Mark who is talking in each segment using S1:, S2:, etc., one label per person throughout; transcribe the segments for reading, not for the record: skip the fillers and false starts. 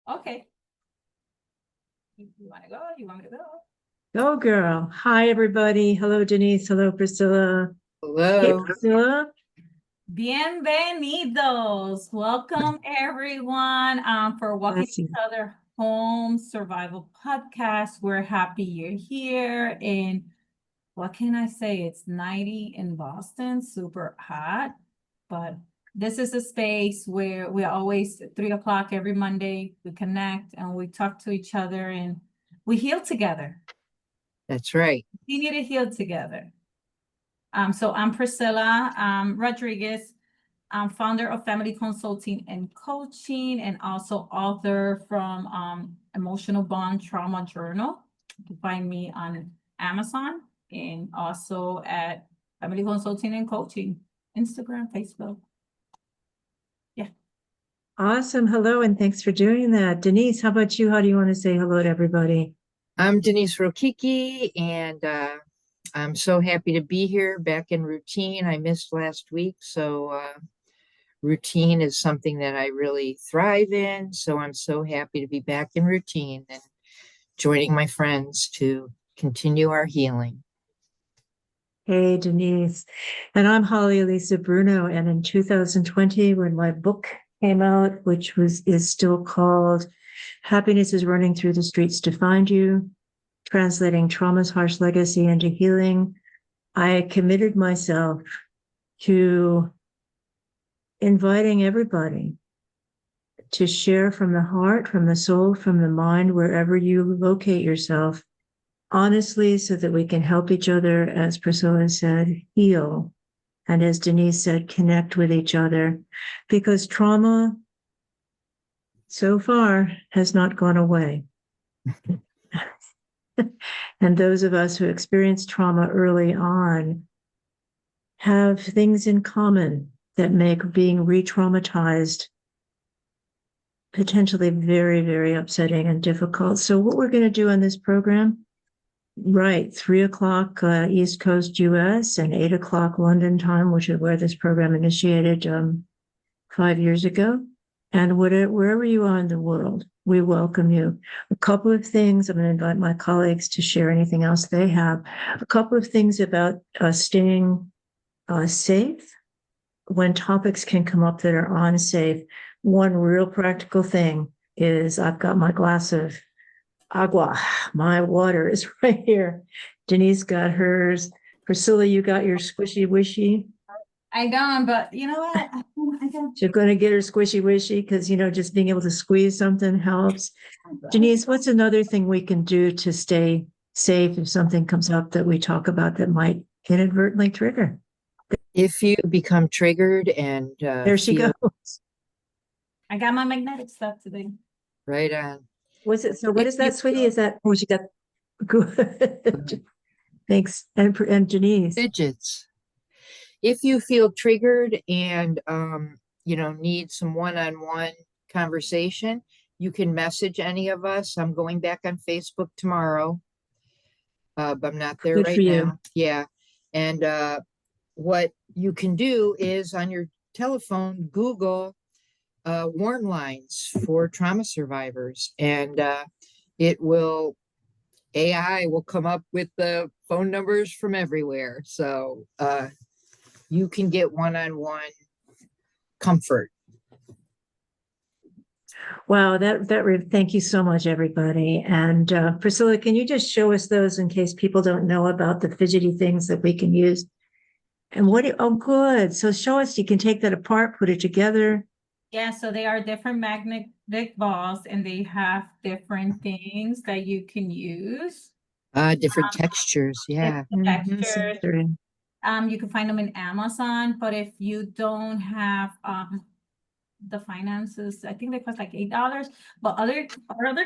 S1: Okay. You want to go? You want me to go?
S2: Go girl. Hi, everybody. Hello, Denise. Hello, Priscilla. Hey,
S3: Hello.
S2: Priscilla.
S1: Bienvenidos. Welcome, everyone, for Walking
S2: Bless
S1: Each
S2: you.
S1: Other Home Survival Podcast. We're happy you're here. And what can I say? It's 90 in Boston, super hot. But this is a space where we're always at 3 o'clock every Monday. We connect and we talk to each other and we heal together.
S3: That's right.
S1: We need to heal together. So I'm Priscilla Rodriguez. I'm founder of Family Consulting and Coaching, and also author from Emotional Bond Trauma Journal. You can find me on Amazon and also at Family Consulting and Coaching, Instagram, Facebook. Yeah.
S2: Awesome. Hello, and thanks for doing that. Denise, how about you? How do you want to say hello to everybody?
S3: I'm Denise Rokicki, and I'm so happy to be here back in routine. I missed last week, so routine is something that I really thrive in. So I'm so happy to be back in routine and joining my friends to continue our healing.
S2: Hey, Denise. And I'm Holly Elissa Bruno. And in 2020, when my book came out, which is still called Happiness is Running Through the Streets to Find You, Translating Trauma's Harsh Legacy into Healing, I committed myself to inviting everybody to share from the heart, from the soul, from the mind, wherever you locate yourself, honestly, so that we can help each other, as Priscilla said, heal. And as Denise said, connect with each other, because trauma so far has not gone away. And those of us who experienced trauma early on have things in common that make being re-traumatized potentially very, very upsetting and difficult. So what we're going to do on this program, right, 3 o'clock East Coast US and 8 o'clock London time, which is where this program initiated 5 years ago. And wherever you are in the world, we welcome you. A couple of things, I'm going to invite my colleagues to share anything else they have. A couple of things about staying safe when topics can come up that are unsafe. One real practical thing is I've got my glass of agua. My water is right here. Denise got hers. Priscilla, you got your squishy wishy.
S1: I don't, but you know what? I don't.
S2: You're going to get her squishy wishy because, just being able to squeeze something helps. Denise, what's another thing we can do to stay safe if something comes up that we talk about that might inadvertently trigger?
S3: If you become triggered and
S2: There she
S3: feel
S2: goes.
S1: I got my magnetic stuff today.
S3: right on,
S2: Was it? So what
S3: if
S2: is
S3: you
S2: that, sweetie? Is that, oh, she got good. Thanks. And Denise.
S3: fidgets, if you feel triggered and need some one-on-one conversation, you can message any of us. I'm going back on Facebook tomorrow, but I'm not there
S2: Good for
S3: right
S2: you.
S3: now. Yeah. And what you can do is on your telephone, Google warn lines for trauma survivors, and AI will come up with the phone numbers from everywhere. So you can get one-on-one comfort.
S2: Wow, thank you so much, everybody. And Priscilla, can you just show us those in case people don't know about the fidgety things that we can use? And oh, good. So show us, you can take that apart, put it together.
S1: Yeah, so they are different magnetic balls and they have different things that you can use.
S3: Different textures. Yeah.
S1: Textures. You can find them in Amazon, but if you don't have the finances, I think they cost like $8. But other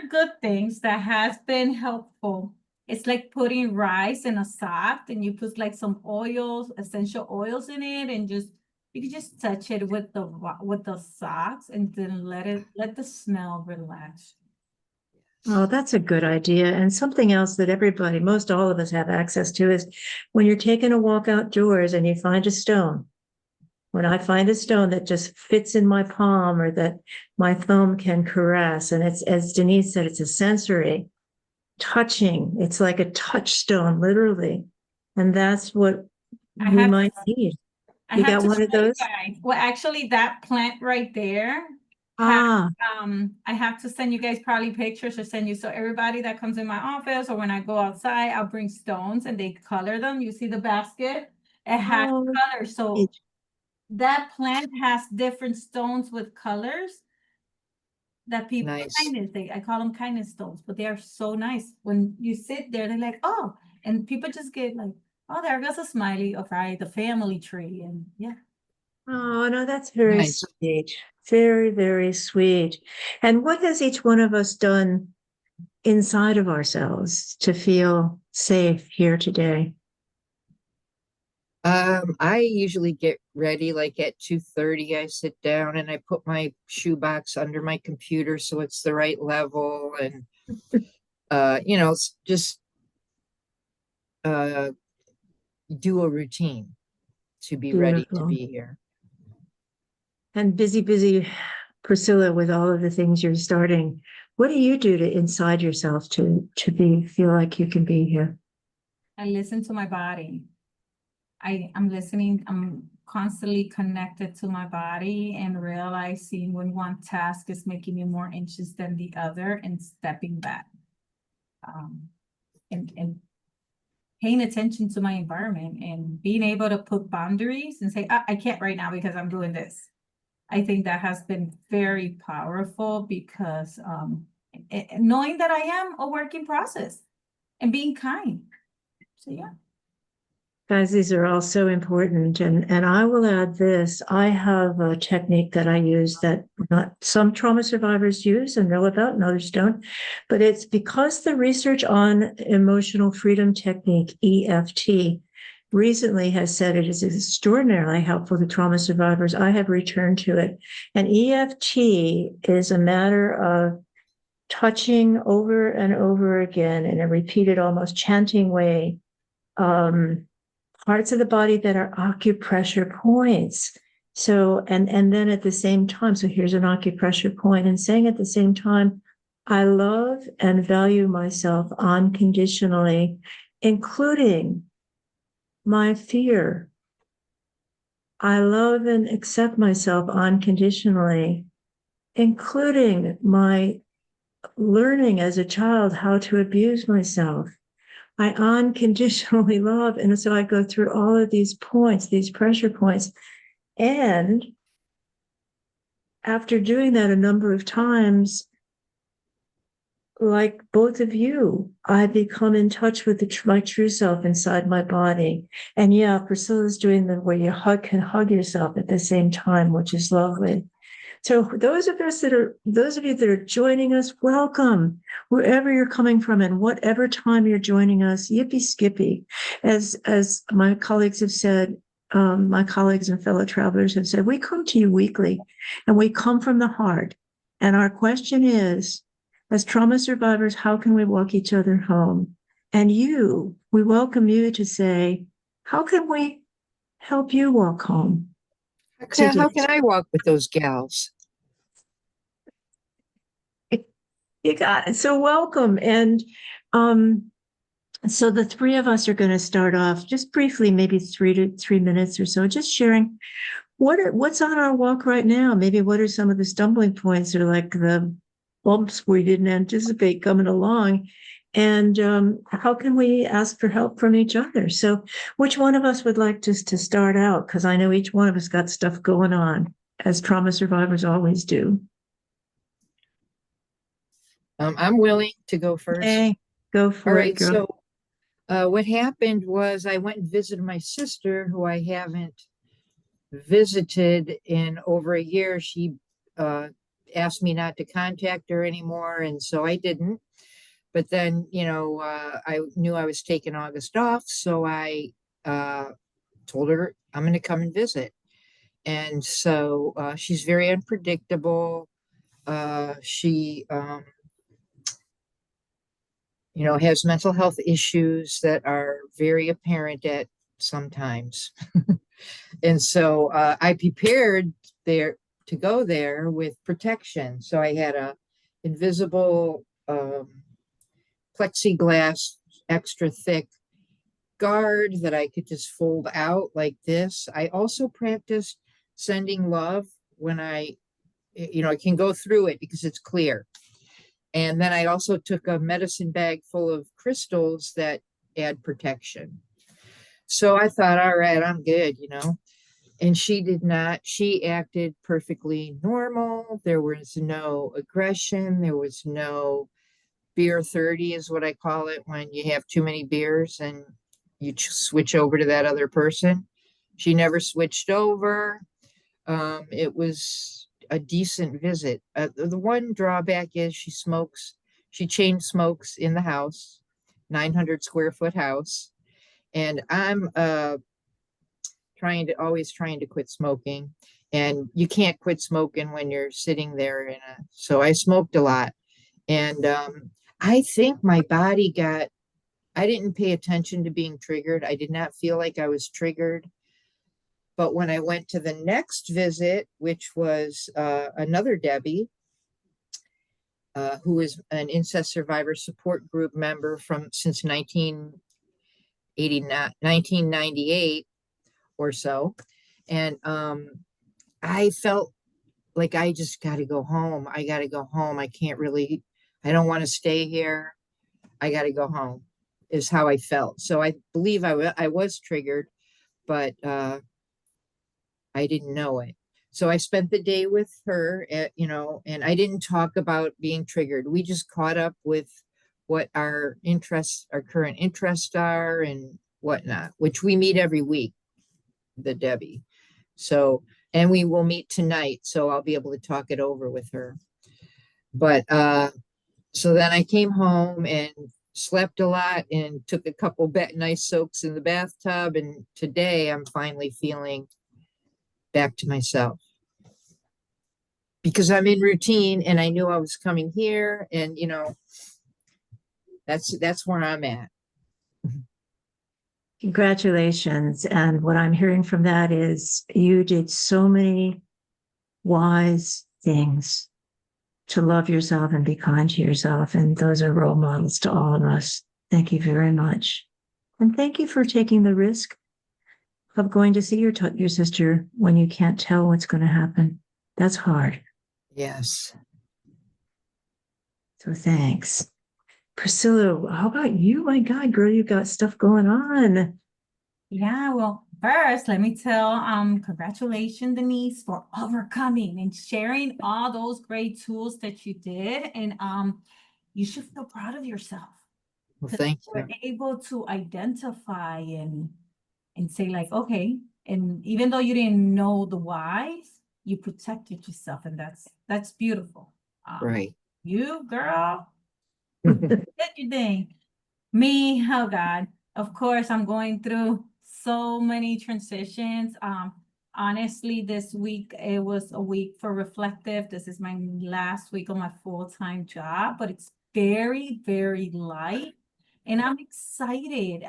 S1: good things that has been helpful. It's like putting rice in a sock and you put like some oils, essential oils in it, and you can just touch it with the socks and then let the smell relax.
S2: Oh, that's a good idea. And something else that most all of us have access to is when you're taking a walk outdoors and you find a stone, When I find a stone that just fits in my palm or that my thumb can caress, and it's, as Denise said, it's a sensory touching. It's like a touchstone, literally. And that's what
S1: I
S2: we
S1: have
S2: might need.
S1: I
S2: You
S1: have
S2: got
S1: to
S2: one of
S1: show you
S2: those?
S1: guys. Well, actually, that plant right there has,
S2: Ah,
S1: I have to send you guys probably pictures or send you. So everybody that comes in my office or when I go outside, I'll bring stones and they color them. You see the basket? It has
S2: oh,
S1: colors. So
S2: it-
S1: that plant has different stones with colors that people
S3: Nice.
S1: I call them kindness stones, but they are so nice. When you sit there, they're like, oh, and people just get like, oh, there goes a smiley, okay, the family tree, and yeah.
S2: oh, no, that's very
S3: Nice.
S2: sweet. Very, very sweet. And what has each one of us done inside of ourselves to feel safe here today?
S3: I usually get ready like at 2:30. I sit down and I put my shoebox under my computer so it's the right level and just uh do a routine to be ready to
S2: Beautiful.
S3: be here.
S2: And busy Priscilla, with all of the things you're starting, what do you do to inside yourself to be feel like you can be here?
S1: I listen to my body. I'm listening, I'm constantly connected to my body and realizing when one task is making me more anxious than the other and stepping back. Um, and paying attention to my environment and being able to put boundaries and say, I can't right now because I'm doing this. I think that has been very powerful because knowing that I am a working process and being kind. So yeah.
S2: Guys, these are all so important. And I will add this. I have a technique that I use that not some trauma survivors use and know about and others don't. But it's because the research on emotional freedom technique, EFT, recently has said it is extraordinarily helpful to trauma survivors. I have returned to it. And EFT is a matter of touching over and over again in a repeated, almost chanting way. Parts of the body that are acupressure points. So, and then at the same time, so here's an acupressure point, and saying at the same time, I love and value myself unconditionally, including my fear. I love and accept myself unconditionally, including my learning as a child how to abuse myself. I unconditionally love. And so I go through all of these points, these pressure points. And after doing that a number of times, like both of you, I become in touch with my true self inside my body. And yeah, Priscilla's doing the where you can hug yourself at the same time, which is lovely. So those of you that are joining us, welcome wherever you're coming from and whatever time you're joining us. Yippee skippy, as my colleagues have said, my colleagues and fellow travelers have said, we come to you weekly, and we come from the heart. And our question is, as trauma survivors, how can we walk each other home? And we welcome you to say, how can we help you walk home
S3: How
S2: today?
S3: can I walk with those gals?
S2: You got it. So welcome. And um, so the three of us are going to start off just briefly, maybe 3 minutes or so, just sharing what's on our walk right now. Maybe what are some of the stumbling points or like the bumps we didn't anticipate coming along. And how can we ask for help from each other? So which one of us would like to start out? Because I know each one of us got stuff going on, as trauma survivors always do.
S3: I'm willing to go first.
S2: Hey, go
S3: All
S2: for it,
S3: right.
S2: girl.
S3: So, what happened was I went and visited my sister, who I haven't visited in over a year. She asked me not to contact her anymore, and so I didn't. But then, I knew I was taking August off, so I told her I'm going to come and visit. And so she's very unpredictable. She has mental health issues that are very apparent at sometimes. And so I prepared there to go there with protection. So I had a invisible plexiglass, extra thick guard that I could just fold out like this. I also practiced sending love when I can go through it because it's clear. And then I also took a medicine bag full of crystals that add protection. So I thought, all right, I'm good, And she did not. She acted perfectly normal. There was no aggression. There was no beer 30 is what I call it when you have too many beers and you switch over to that other person. She never switched over. It was a decent visit. The one drawback is she chain smokes in the house, 900 square foot house. And I'm always trying to quit smoking. And you can't quit smoking when you're sitting there so I smoked a lot. And I think my body I didn't pay attention to being triggered. I did not feel like I was triggered. But when I went to the next visit, which was another Debbie, who is an incest survivor support group member since 1998 or so. And I felt like I just got to go home. I got to go home. I don't want to stay here. I got to go home is how I felt. So I believe I was triggered, but I didn't know it. So I spent the day with her, and I didn't talk about being triggered. We just caught up with what our current interests are and whatnot, which we meet every week, the Debbie. So, and we will meet tonight. So I'll be able to talk it over with her. But, so then I came home and slept a lot and took a couple nice soaks in the bathtub. And today I'm finally feeling back to myself because I'm in routine and I knew I was coming here and that's where I'm at.
S2: Congratulations. And what I'm hearing from that is you did so many wise things to love yourself and be kind to yourself. And those are role models to all of us. Thank you very much. And thank you for taking the risk of going to see your sister when you can't tell what's going to happen. That's hard.
S3: Yes.
S2: So thanks. Priscilla, how about you? My God, girl, you got stuff going on.
S1: Yeah, well, first, let me tell, congratulations, Denise, for overcoming and sharing all those great tools that you did. And you should feel proud of yourself.
S3: Well, thank you.
S1: We're able to identify and say like, okay, and even though you didn't know the whys, you protected yourself, and that's beautiful.
S3: Right.
S1: You girl, did your thing. Me, oh God, of course, I'm going through so many transitions. Honestly, this week, it was a week for reflective. This is my last week on my full-time job, but it's very, very light. And I'm excited.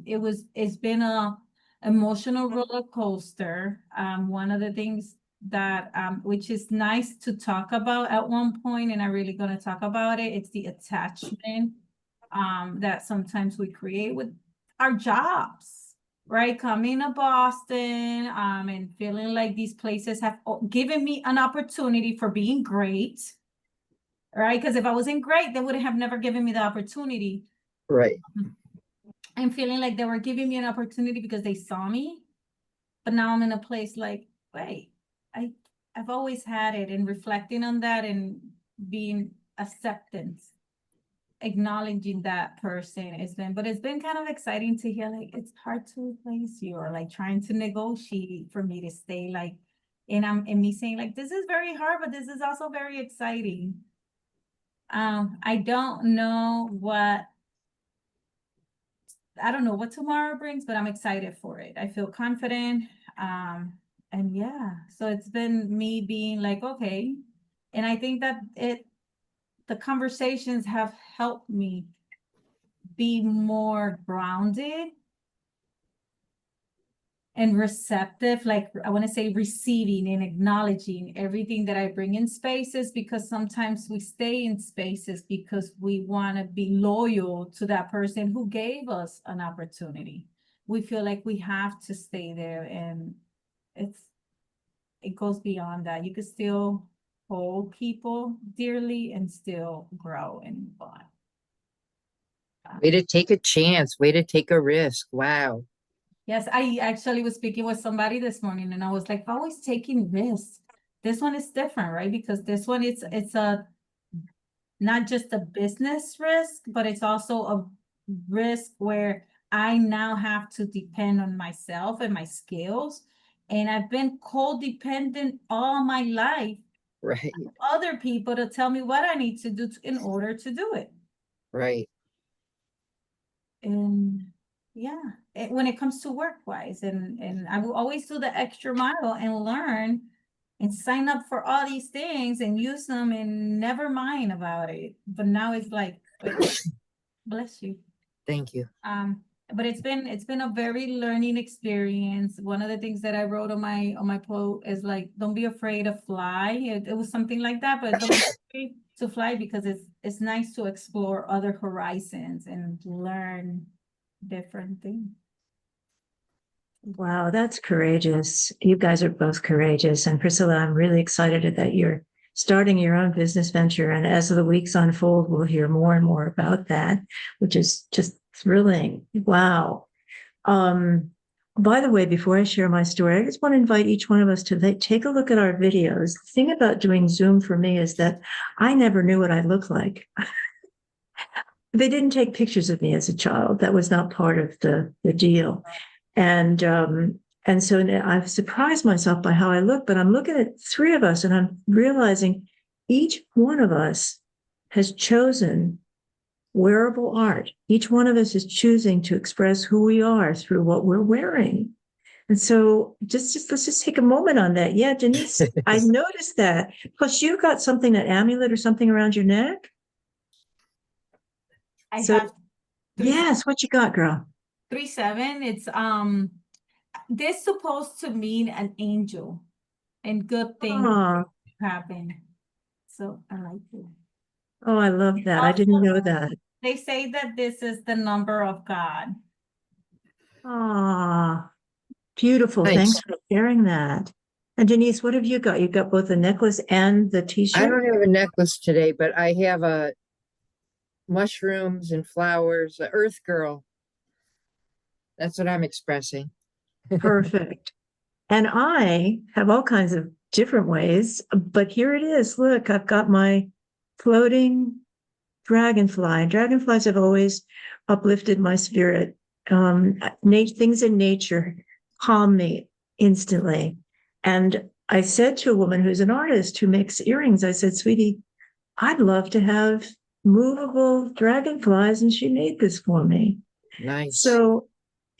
S1: It's been a emotional roller coaster. One of the things that, which is nice to talk about at one point, and I'm really gonna talk about it, it's the attachment that sometimes we create with our jobs, right? Coming to Boston, and feeling like these places have given me an opportunity for being great, right? Because if I wasn't great, they would have never given me the opportunity.
S3: Right.
S1: I'm feeling like they were giving me an opportunity because they saw me, but now I'm in a place like, wait, I've always had it, and reflecting on that and being acceptance, acknowledging that person but it's been kind of exciting to hear like it's hard to replace you, or like trying to negotiate for me to stay, like, and me saying like this is very hard, but this is also very exciting. I don't know what tomorrow brings, but I'm excited for it. I feel confident. And yeah, so it's been me being like, okay. And I think that the conversations have helped me be more grounded and receptive, like I want to say receiving and acknowledging everything that I bring in spaces, because sometimes we stay in spaces because we want to be loyal to that person who gave us an opportunity. We feel like we have to stay there, and it goes beyond that. You could still hold people dearly and still grow and bond.
S3: Way to take a chance, way to take a risk. Wow.
S1: Yes, I actually was speaking with somebody this morning, and I was like, always taking risks. This one is different, right? Because this one, it's a not just a business risk, but it's also a risk where I now have to depend on myself and my skills. And I've been codependent all my life,
S3: Right,
S1: other people to tell me what I need to do in order to do it.
S3: right.
S1: And yeah, when it comes to work wise, and I will always do the extra mile and learn and sign up for all these things and use them and never mind about it. But now it's like, bless you.
S3: Thank you.
S1: But it's been a very learning experience. One of the things that I wrote on my post is like, don't be afraid to fly. It was something like that, but don't be afraid to fly, because it's nice to explore other horizons and learn different things.
S2: Wow, that's courageous. You guys are both courageous. And Priscilla, I'm really excited that you're starting your own business venture. And as the weeks unfold, we'll hear more and more about that, which is just thrilling. Wow. By the way, before I share my story, I just want to invite each one of us to take a look at our videos. The thing about doing Zoom for me is that I never knew what I looked like. They didn't take pictures of me as a child. That was not part of the deal. And so I've surprised myself by how I look, but I'm looking at three of us and I'm realizing each one of us has chosen wearable art. Each one of us is choosing to express who we are through what we're wearing. And so just let's just take a moment on that. Yeah, Denise, I noticed that. Plus, you've got something, an amulet or something around your neck.
S1: I
S2: So,
S1: have
S2: yes, what you got, girl?
S1: 3-7. It's this supposed to mean an angel and good things
S2: Oh,
S1: happen. So I like it.
S2: oh, I love that. I didn't know that.
S1: They say that this is the number of God.
S2: Ah, beautiful.
S3: Nice.
S2: Thanks for sharing that. And Denise, what have you got? You got both the necklace and the
S3: I
S2: t-shirt?
S3: don't have a necklace today, but I have a mushrooms and flowers, a earth girl. That's what I'm expressing.
S2: Perfect. And I have all kinds of different ways, but here it is. Look, I've got my floating dragonfly. Dragonflies have always uplifted my spirit. Things in nature calm me instantly. And I said to a woman who's an artist who makes earrings, I said, sweetie, I'd love to have movable dragonflies. And she made this for me.
S3: Nice.
S2: So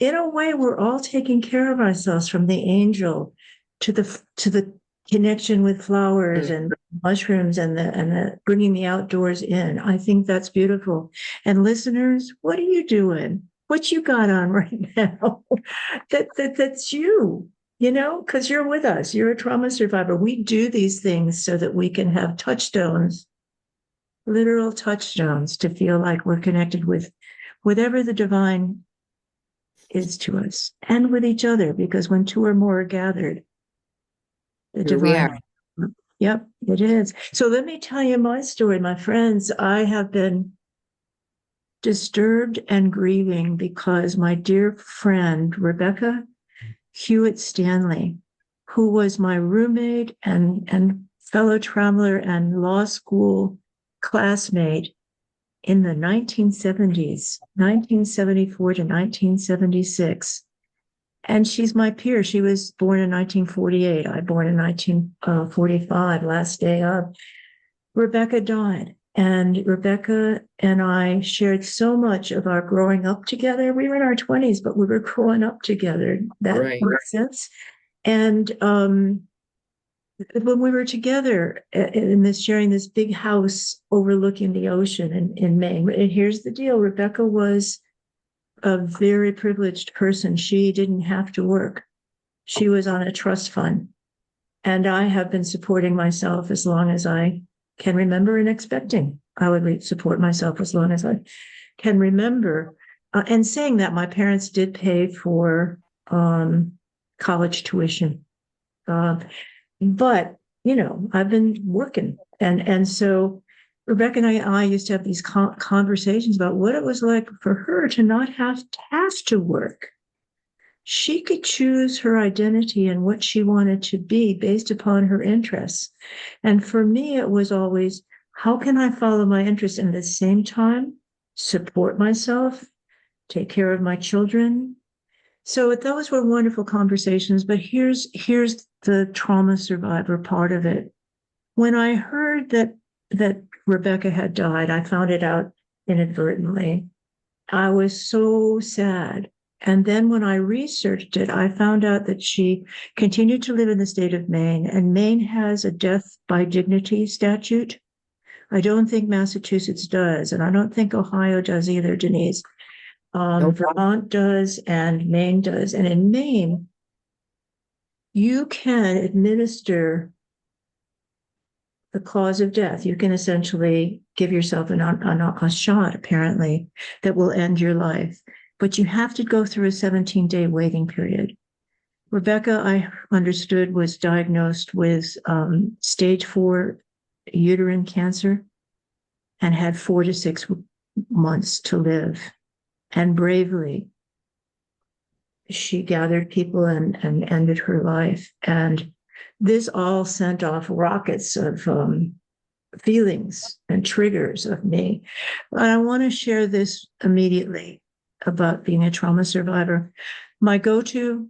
S2: in a way, we're all taking care of ourselves, from the angel to the connection with flowers and mushrooms and the bringing the outdoors in. I think that's beautiful. And listeners, what are you doing? What you got on right now? That's you, because you're with us. You're a trauma survivor. We do these things so that we can have touchstones, literal touchstones, to feel like we're connected with whatever the divine is to us and with each other, because when two or more are gathered, the
S3: Here we
S2: divine.
S3: are.
S2: Yep, it is. So let me tell you my story, my friends. I have been disturbed and grieving because my dear friend, Rebecca Hewitt Stanley, who was my roommate and fellow traveler and law school classmate in the 1970s, 1974 to 1976. And she's my peer. She was born in 1948. I born in 1945, last day of. Rebecca died. And Rebecca and I shared so much of our growing up together. We were in our 20s, but we were growing up together. That makes sense. And when we were together sharing this big house overlooking the ocean in Maine. And here's the deal. Rebecca was a very privileged person. She didn't have to work. She was on a trust fund. And I have been supporting myself as long as I can remember and expecting I would support myself as long as I can remember. And saying that, my parents did pay for college tuition. But, I've been working. And so Rebecca and I used to have these conversations about what it was like for her to not have to work. She could choose her identity and what she wanted to be based upon her interests. And for me, it was always, how can I follow my interests and at the same time support myself, take care of my children? So those were wonderful conversations, but here's the trauma survivor part of it. When I heard that Rebecca had died, I found it out inadvertently. I was so sad. And then when I researched it, I found out that she continued to live in the state of Maine, and Maine has a death by dignity statute. I don't think Massachusetts does, and I don't think Ohio does either, Denise.
S3: Nope.
S2: Vermont does, and Maine does. And in Maine, you can administer the cause of death. You can essentially give yourself a shot, apparently, that will end your life. But you have to go through a 17-day waiting period. Rebecca, I understood, was diagnosed with stage 4 uterine cancer and had 4 to 6 months to live. And bravely, she gathered people and ended her life. And this all sent off rockets of feelings and triggers of me. But I want to share this immediately about being a trauma survivor. My go-to,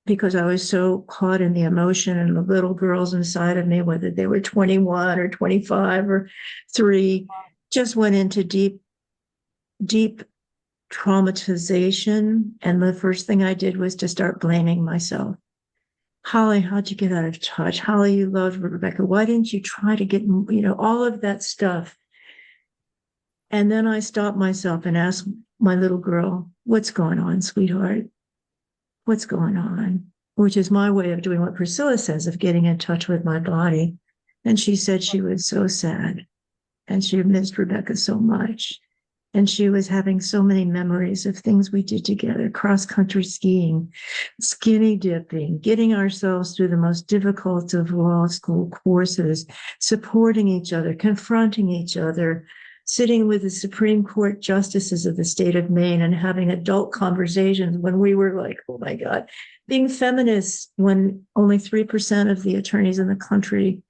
S2: because I was so caught in the emotion and the little girls inside of me, whether they were 21 or 25 or 3, just went into deep traumatization. And the first thing I did was to start blaming myself. Holly, how'd you get out of touch? Holly, you loved Rebecca. Why didn't you try to get, all of that stuff? And then I stopped myself and asked my little girl, what's going on, sweetheart? What's going on? Which is my way of doing what Priscilla says, of getting in touch with my body. And she said she was so sad and she missed Rebecca so much. And she was having so many memories of things we did together, cross-country skiing, skinny dipping, getting ourselves through the most difficult of law school courses, supporting each other, confronting each other, sitting with the Supreme Court justices of the state of Maine and having adult conversations when we were like, oh my God, being feminists when only 3% of the attorneys in the country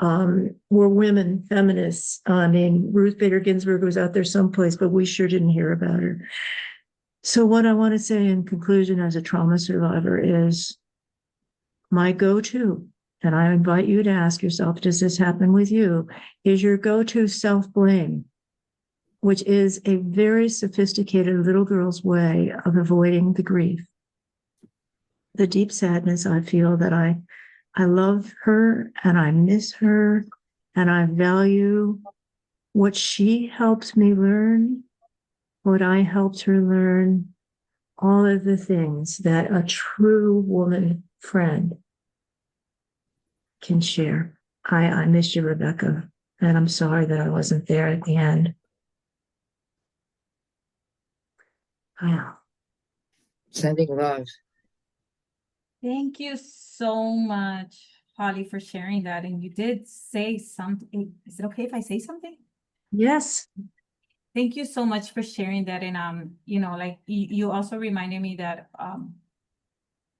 S2: were women feminists. I mean, Ruth Bader Ginsburg was out there someplace, but we sure didn't hear about her. So what I want to say in conclusion as a trauma survivor is my go-to, and I invite you to ask yourself, does this happen with you? Is your go-to self-blame, which is a very sophisticated little girl's way of avoiding the grief. The deep sadness I feel that I love her and I miss her and I value what she helped me learn, what I helped her learn, all of the things that a true woman friend can share. I miss you, Rebecca, and I'm sorry that I wasn't there at the end. Wow.
S3: Sending love.
S1: Thank you so much, Holly, for sharing that. And you did say something. Is it okay if I say something?
S2: Yes.
S1: Thank you so much for sharing that. And like you also reminded me that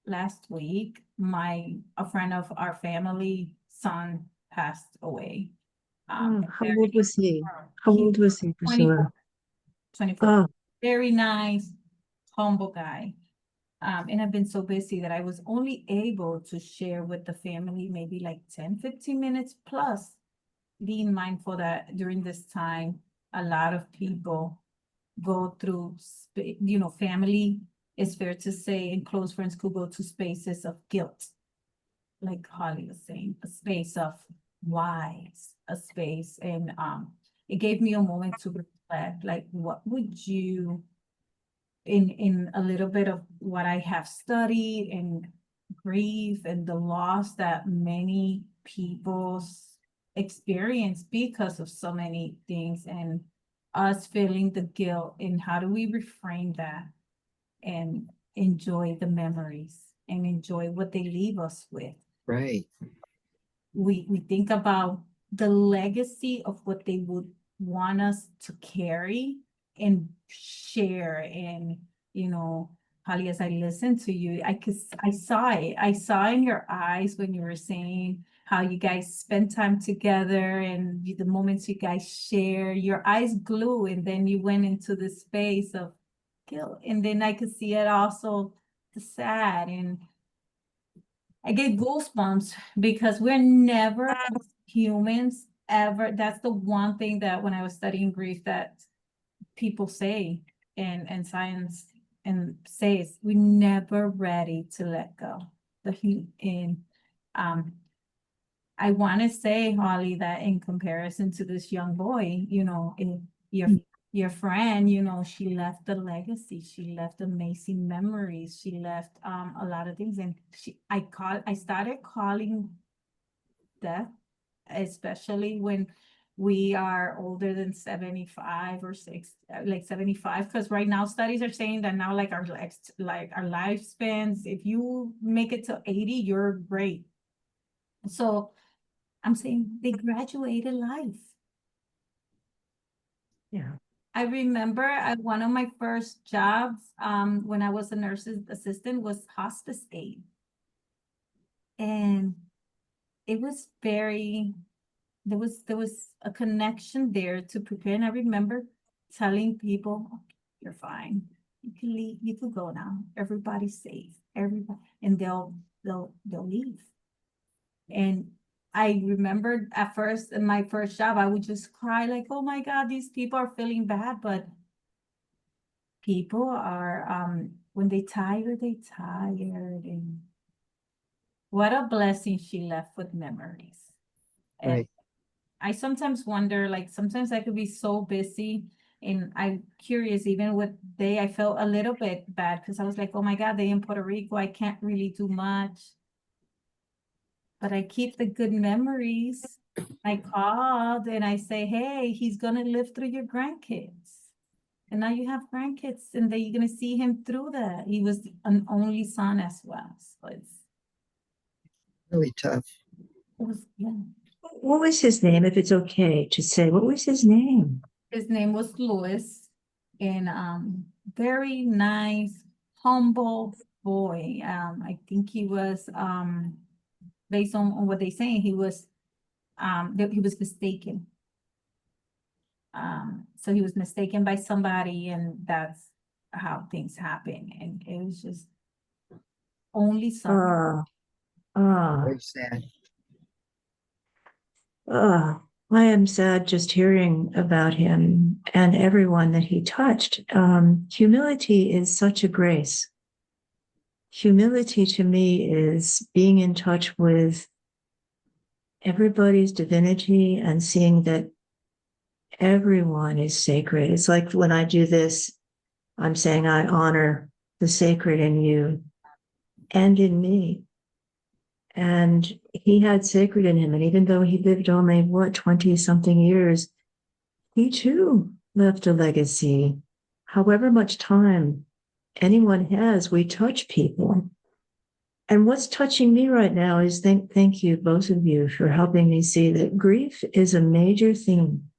S1: last week a friend of our family son passed away.
S2: How old was he? How
S1: He
S2: old was he, Priscilla?
S1: 24.
S2: Oh,
S1: Very nice, humble guy. And I've been so busy that I was only able to share with the family maybe like 10-15 minutes, plus being mindful that during this time, a lot of people go through, family, it's fair to say, and close friends could go to spaces of guilt. Like Holly was saying, a space of whys, a space. And it gave me a moment to reflect, like, what would you, in a little bit of what I have studied and grief and the loss that many people experience because of so many things, and us feeling the guilt, and how do we reframe that and enjoy the memories and enjoy what they leave us with.
S3: Right.
S1: We think about the legacy of what they would want us to carry and share. And Holly, as I listened to you, I saw it. I saw in your eyes when you were saying how you guys spend time together, and the moments you guys share, your eyes glue, and then you went into the space of guilt, and then I could see it also the sad. And I get goosebumps because we're never as humans ever. That's the one thing that when I was studying grief that people say, and science and says, we're never ready to let go. Um I want to say, Holly, that in comparison to this young boy, your your friend, she left a legacy. She left amazing memories. She left a lot of things. And I started calling death, especially when we are older than 75 or like 75, because right now studies are saying that now, like, our lifespans, if you make it to 80, you're great. So I'm saying they graduated life.
S2: Yeah.
S1: I remember one of my first jobs, when I was a nurse's assistant, was hospice aide. And it was there was a connection there to prepare. And I remember telling people, "Oh, you're fine. You can leave, you could go now. Everybody's safe. Everybody," and they'll leave. And I remember at first, in my first job, I would just cry like, "Oh my God, these people are feeling bad." But people are, when they tired, they tired. And what a blessing she left with memories. And
S3: Right.
S1: I sometimes wonder, like, sometimes I could be so busy, and I'm curious, even with I felt a little bit bad because I was like, oh my God, they in Puerto Rico, I can't really do much. But I keep the good memories. I called and I say, hey, he's gonna live through your grandkids. And now you have grandkids, and then you're gonna see him through that. He was an only son as well. So
S3: Really tough.
S1: it was, yeah.
S2: What was his name, if it's okay to say? What was his name?
S1: His name was Louis, and very nice, humble boy. I think he was, based on what they saying, he was he was mistaken. So he was mistaken by somebody, and that's how things happen. And it was just only son.
S2: Ah,
S3: Very sad.
S2: I am sad just hearing about him and everyone that he touched. Humility is such a grace. Humility to me is being in touch with everybody's divinity and seeing that everyone is sacred. It's like when I do this, I'm saying I honor the sacred in you and in me. And he had sacred in him. And even though he lived only, 20 something years, he too left a legacy. However much time anyone has, we touch people. And what's touching me right now is thank you, both of you, for helping me see that grief is a major theme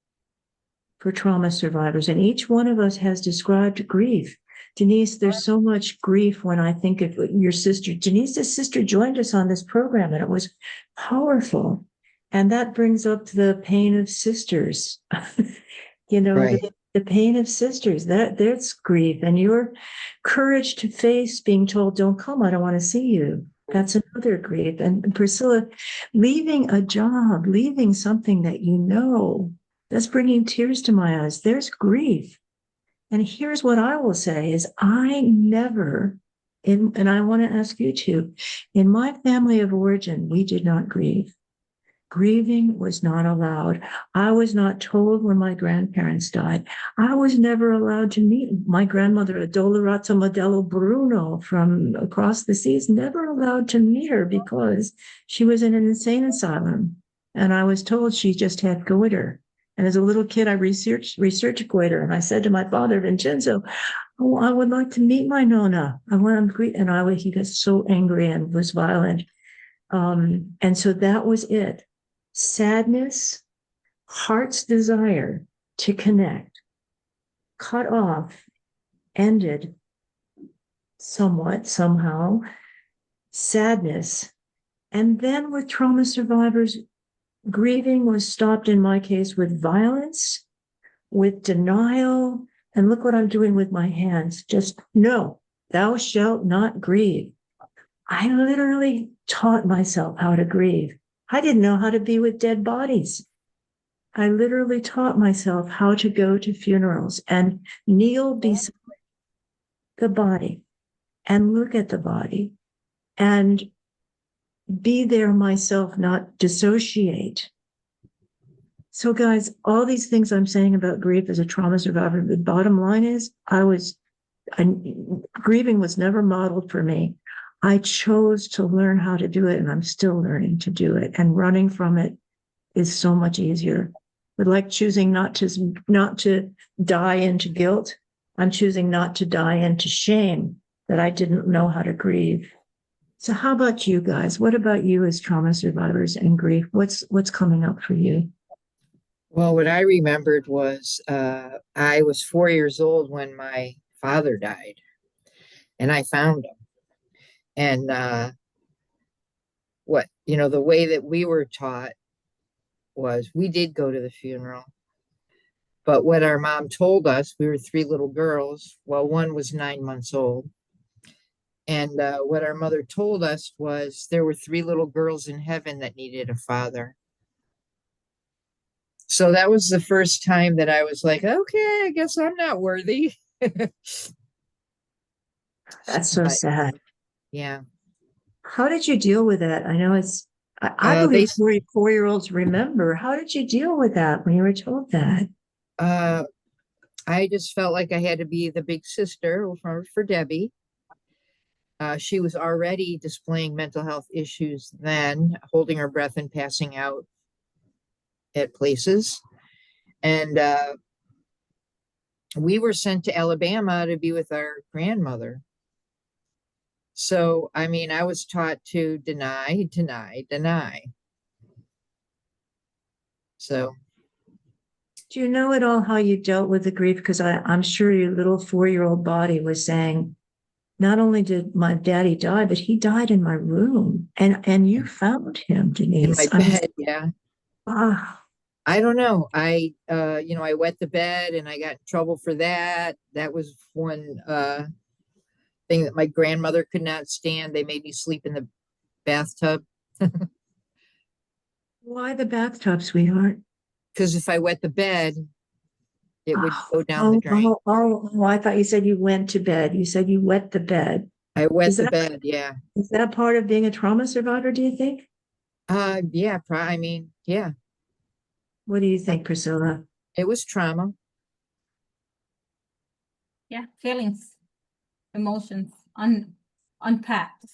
S2: for trauma survivors. And each one of us has described grief. Denise, there's so much grief when I think of your sister. Denise's sister joined us on this program, and it was powerful. And that brings up the pain of sisters.
S3: Right.
S2: The pain of sisters, that's grief. And your courage to face being told, don't come, I don't want to see you. That's another grief. And Priscilla, leaving a job, leaving something that that's bringing tears to my eyes. There's grief. And here's what I will say is I never, and I want to ask you too, in my family of origin, we did not grieve. Grieving was not allowed. I was not told when my grandparents died. I was never allowed to meet my grandmother, Adolorata Modello Bruno from across the seas, never allowed to meet her because she was in an insane asylum. And I was told she just had goiter. And as a little kid, I researched goiter. And I said to my father, Vincenzo, oh, I would like to meet my Nona. I want to greet. And he got so angry and was violent. And so that was it. Sadness, heart's desire to connect, cut off, ended somewhat, somehow, sadness. And then with trauma survivors, grieving was stopped in my case with violence, with denial. And look what I'm doing with my hands. Just no, thou shalt not grieve. I literally taught myself how to grieve. I didn't know how to be with dead bodies. I literally taught myself how to go to funerals and kneel beside the body and look at the body and be there myself, not dissociate. So guys, all these things I'm saying about grief as a trauma survivor, the bottom line is grieving was never modeled for me. I chose to learn how to do it, and I'm still learning to do it. And running from it is so much easier. But like choosing not to die into guilt, I'm choosing not to die into shame that I didn't know how to grieve. So how about you guys? What about you as trauma survivors and grief? What's coming up for you?
S3: Well, what I remembered was I was 4 years old when my father died, and I found him. And the way that we were taught was we did go to the funeral. But what our mom told us, we were three little girls. Well, one was 9 months old. And what our mother told us was there were three little girls in heaven that needed a father. So that was the first time that I was like, okay, I guess I'm not worthy.
S2: That's so sad.
S3: Yeah.
S2: How did you deal with that? I know I believe 4-year-olds remember. How did you deal with that when you were told that?
S3: I just felt like I had to be the big sister for Debbie. She was already displaying mental health issues then, holding her breath and passing out at places. And we were sent to Alabama to be with our grandmother. So, I mean, I was taught to deny. So,
S2: do you know at all how you dealt with the grief? Because I'm sure your little 4-year-old body was saying, not only did my daddy die, but he died in my room. And you found him, Denise.
S3: In my bed, yeah. I don't know. I wet the bed and I got in trouble for that. That was one thing that my grandmother could not stand. They made me sleep in the bathtub.
S2: Why the bathtub, sweetheart?
S3: Because if I wet the bed, it would go down the drain.
S2: I thought you said you went to bed. You said you wet the bed.
S3: I wet the bed, yeah.
S2: Is that part of being a trauma survivor, do you think?
S3: Yeah, I mean, yeah.
S2: What do you think, Priscilla?
S3: It was trauma.
S1: Yeah, feelings, emotions, unpacked.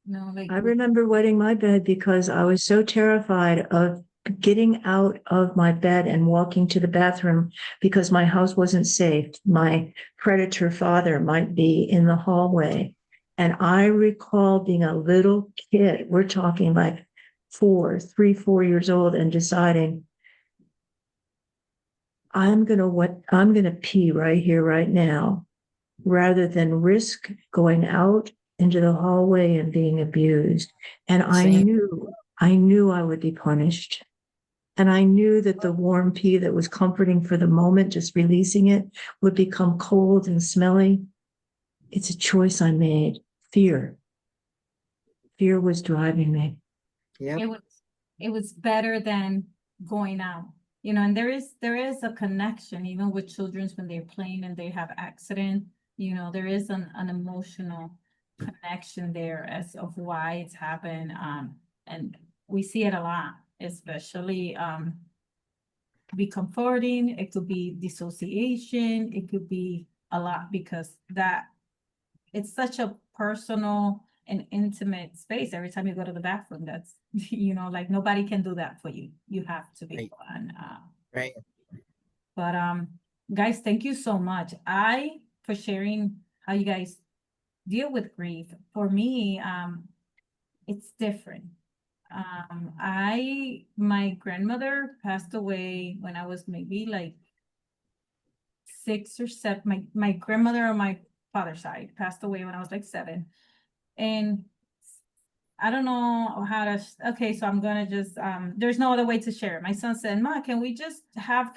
S1: No, like
S2: I remember wetting my bed because I was so terrified of getting out of my bed and walking to the bathroom because my house wasn't safe. My predator father might be in the hallway. And I recall being a little kid, we're talking like 4 years old, and deciding I'm gonna pee right here, right now, rather than risk going out into the hallway and being abused. And I knew I would be punished. And I knew that the warm pee that was comforting for the moment, just releasing it, would become cold and smelly. It's a choice I made. Fear was driving me.
S3: Yeah.
S1: It was better than going out, and there is a connection, even with children when they're playing and they have accident, there is an emotional connection there as of why it's happened. And we see it a lot, especially be comforting. It could be dissociation. It could be a lot because that it's such a personal and intimate space. Every time you go to the bathroom, that's like nobody can do that for you. You have to be
S3: Right.
S1: one.
S3: Right.
S1: But guys, thank you so much. For sharing how you guys deal with grief. For me, it's different. My grandmother passed away when I was maybe like 6 or 7. My grandmother on my father's side passed away when I was like 7. And I don't know how to, okay, so I'm gonna just, there's no other way to share it. My son said, Ma, can we just have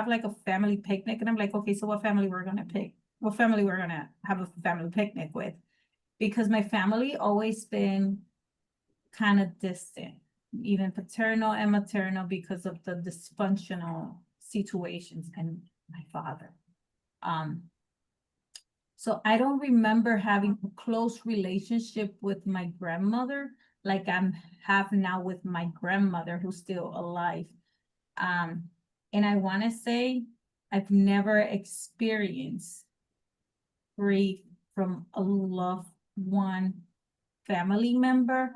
S1: like a family picnic? And I'm like, okay, so what family we're gonna pick? What family we're gonna have a family picnic with? Because my family always been kind of distant, even paternal and maternal, because of the dysfunctional situations and my father. So I don't remember having a close relationship with my grandmother like I have now with my grandmother who's still alive. And I want to say I've never experienced grief from a loved one family member.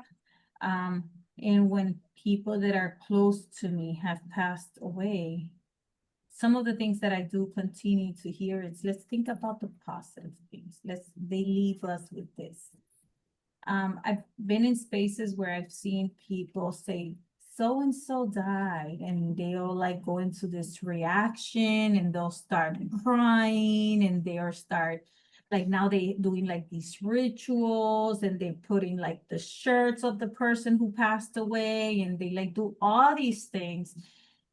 S1: And when people that are close to me have passed away, some of the things that I do continue to hear is let's think about the positive things. They leave us with this. I've been in spaces where I've seen people say, so and so died, and they'll like go into this reaction and they'll start crying and they'll start like now they doing like these rituals and they're putting like the shirts of the person who passed away and they like do all these things.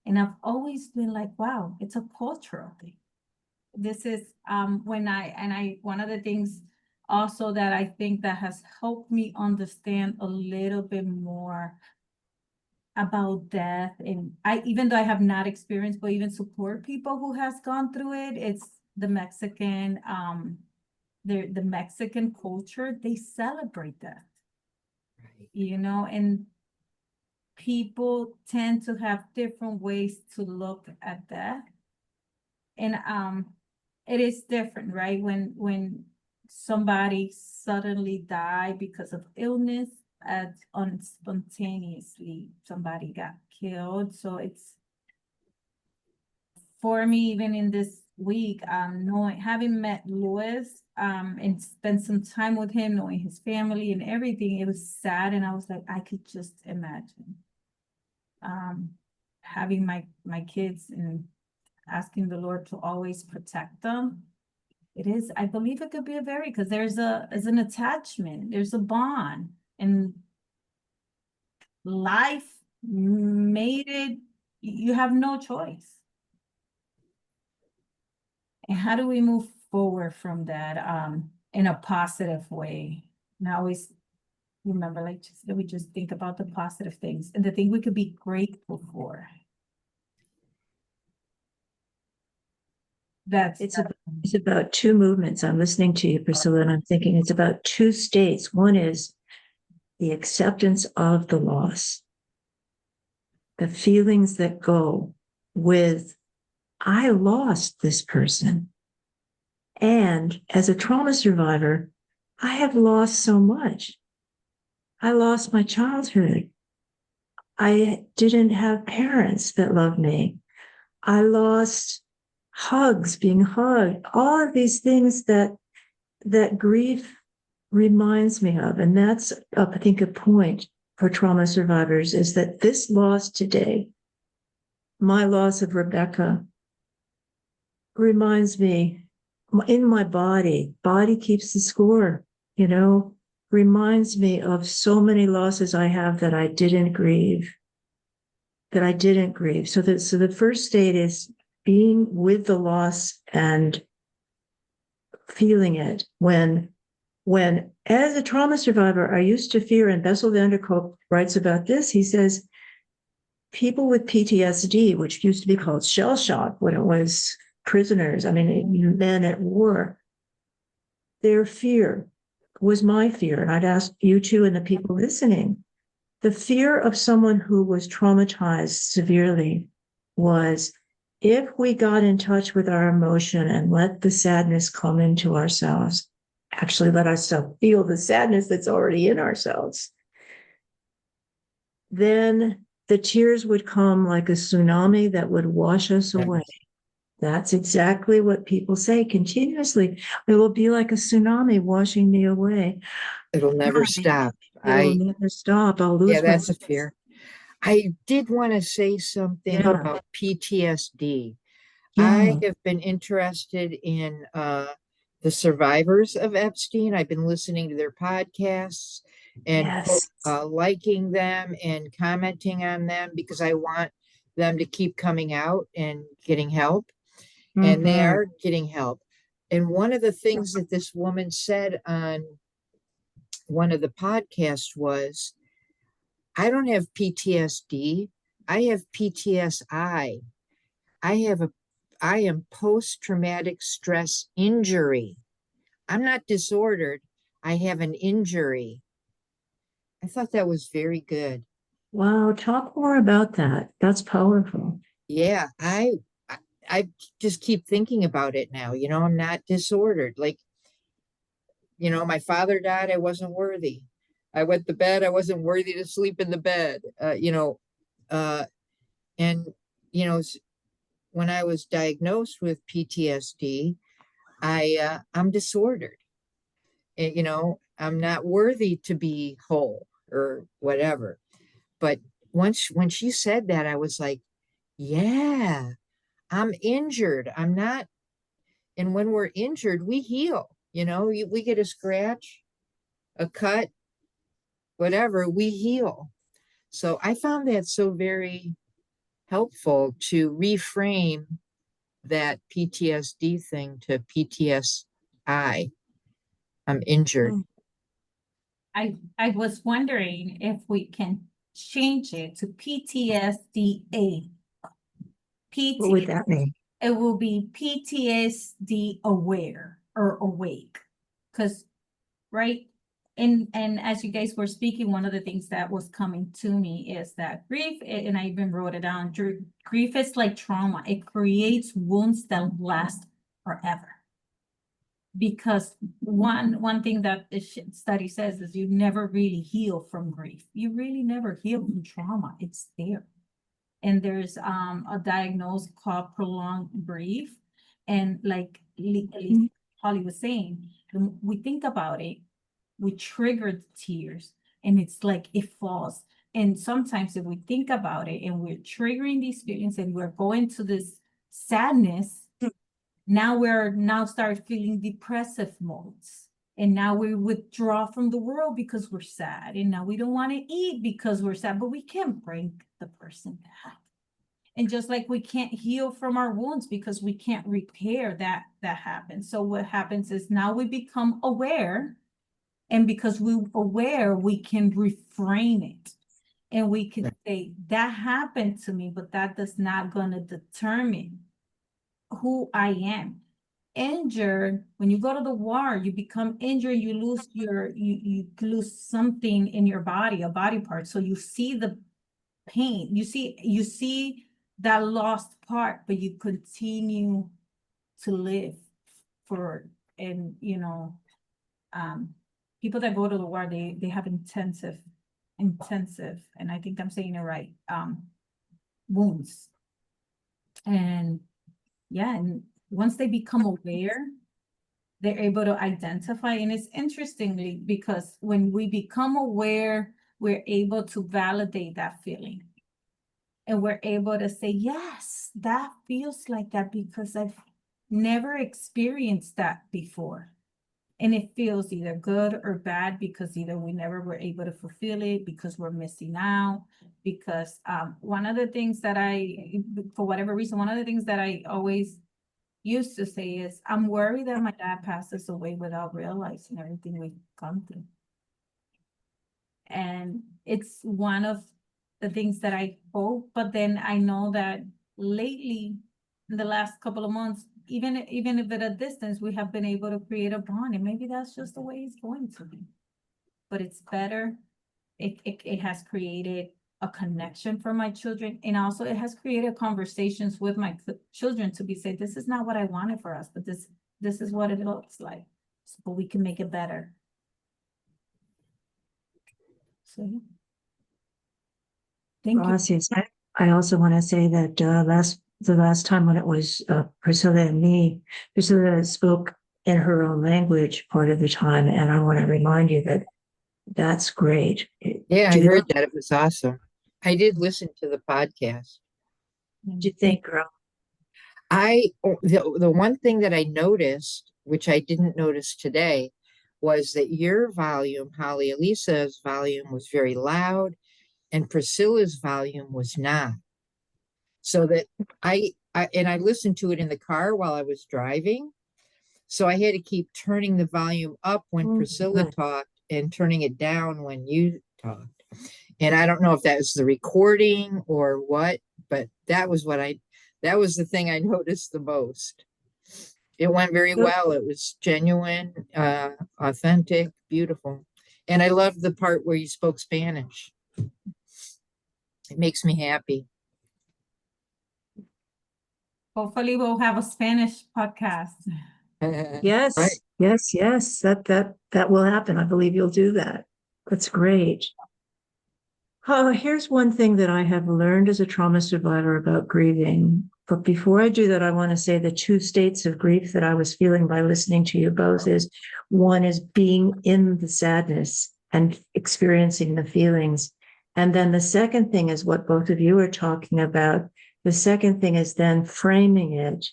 S1: And I've always been like, wow, it's a cultural thing. This is one of the things also that I think that has helped me understand a little bit more about death. And even though I have not experienced, but even support people who has gone through it, it's the Mexican, the Mexican culture, they celebrate that,
S3: Right.
S1: and people tend to have different ways to look at that. And it is different, right? When somebody suddenly die because of illness, spontaneously somebody got killed. So it's for me, even in this week, having met Louis, and spent some time with him, knowing his family and everything, it was sad. And I was like, I could just imagine having my kids and asking the Lord to always protect them. I believe it could be because there's an attachment, there's a bond, and life made it, you have no choice. And how do we move forward from that in a positive way? And I always remember, like, we just think about the positive things and the thing we could be grateful for.
S2: It's about two movements. I'm listening to you, Priscilla, and I'm thinking it's about two states. One is the acceptance of the loss, the feelings that go with, I lost this person. And as a trauma survivor, I have lost so much. I lost my childhood. I didn't have parents that loved me. I lost hugs, being hugged, all of these things that grief reminds me of. And that's, I think, a point for trauma survivors is that this loss today, my loss of Rebecca, reminds me in my body keeps the score, reminds me of so many losses I have that I didn't grieve. So the first state is being with the loss and feeling it. When as a trauma survivor, I used to fear, and Bessel van der Kolk writes about this, he says, people with PTSD, which used to be called shell shock when it was prisoners, men at war, their fear was my fear. And I'd ask you two and the people listening, the fear of someone who was traumatized severely was if we got in touch with our emotion and let the sadness come into ourselves, actually let ourselves feel the sadness that's already in ourselves, then the tears would come like a tsunami that would wash us away. That's exactly what people say continuously. It will be like a tsunami washing me away.
S3: It'll never stop.
S2: It'll never stop. I'll lose my
S3: That's a fear. I did want to say something
S2: Yeah.
S3: about PTSD.
S2: Yeah.
S3: I have been interested in the survivors of Epstein. I've been listening to their podcasts and
S2: Yes.
S3: liking them and commenting on them because I want them to keep coming out and getting help. And they
S2: Mhm.
S3: are getting help. And one of the things that this woman said on one of the podcasts was, I don't have PTSD. I have PTSI. I am post-traumatic stress injury. I'm not disordered. I have an injury. I thought that was very good.
S2: Wow. Talk more about that. That's powerful.
S3: Yeah, I just keep thinking about it now. I'm not disordered. Like, my father died. I wasn't worthy. I went to bed. I wasn't worthy to sleep in the bed. And when I was diagnosed with PTSD, I'm disordered. I'm not worthy to be whole or whatever. But when she said that, I was like, yeah, I'm injured. I'm not. And when we're injured, we heal. We get a scratch, a cut, whatever, we heal. So I found that so very helpful to reframe that PTSD thing to PTSI. I'm injured.
S1: I was wondering if we can change it to PTSDA.
S2: What would
S1: PT,
S2: that mean?
S1: it will be PTSD aware or awake. Because, right? And as you guys were speaking, one of the things that was coming to me is that grief, and I even wrote it down, grief is like trauma. It creates wounds that last forever. Because one thing that this study says is you never really heal from grief. You really never heal from trauma. It's there. And there's a diagnosis called prolonged grief. And like Holly was saying, when we think about it, we trigger the tears and it's like it falls. And sometimes if we think about it and we're triggering these feelings and we're going to this sadness, now we're start feeling depressive modes. And now we withdraw from the world because we're sad. And now we don't want to eat because we're sad, but we can't bring the person back. And just like we can't heal from our wounds because we can't repair that happens. So what happens is now we become aware. And because we're aware, we can reframe it. And we can say, that happened to me, but that does not gonna determine who I am. Injured, when you go to the war, you become injured, you lose you lose something in your body, a body part. So you see the pain, you see that lost part, but you continue to live for, and people that go to the war, they have intensive, and I think I'm saying it right, wounds. And yeah, and once they become aware, they're able to identify. And it's interestingly because when we become aware, we're able to validate that feeling. And we're able to say, yes, that feels like that because I've never experienced that before. And it feels either good or bad because either we never were able to fulfill it, because we're missing out, because one of the things that for whatever reason, one of the things that I always used to say is, I'm worried that my dad passes away without realizing everything we've gone through. And it's one of the things that I hope, but then I know that lately, in the last couple of months, even if at a distance, we have been able to create a bond, and maybe that's just the way it's going to be. But it's better it has created a connection for my children, and also it has created conversations with my children to be said, this is not what I wanted for us, but this is what it looks like, so we can make it better. So, yeah. Thank you.
S2: Gracias. I also want to say that the last time when it was Priscilla and me, Priscilla spoke in her own language part of the time, and I want to remind you that that's great.
S3: Yeah, I
S2: Do
S3: heard that. It was awesome. I did listen to the podcast.
S2: What do you think, girl?
S3: The one thing that I noticed, which I didn't notice today, was that your volume, Holly Elissa's volume, was very loud, and Priscilla's volume was not. So that I listened to it in the car while I was driving. So I had to keep turning the volume up when Priscilla
S2: Good.
S3: talked and turning it down when you talked. And I don't know if that was the recording or what, but that was the thing I noticed the most. It went very
S2: Yep.
S3: well. It was genuine, authentic, beautiful. And I loved the part where you spoke Spanish. It makes me happy.
S1: Hopefully we'll have a Spanish podcast.
S2: Yes,
S3: Right.
S2: yes. That will happen. I believe you'll do that. That's great. Oh, here's one thing that I have learned as a trauma survivor about grieving. But before I do that, I want to say the two states of grief that I was feeling by listening to you both is one is being in the sadness and experiencing the feelings. And then the second thing is what both of you are talking about. The second thing is then framing it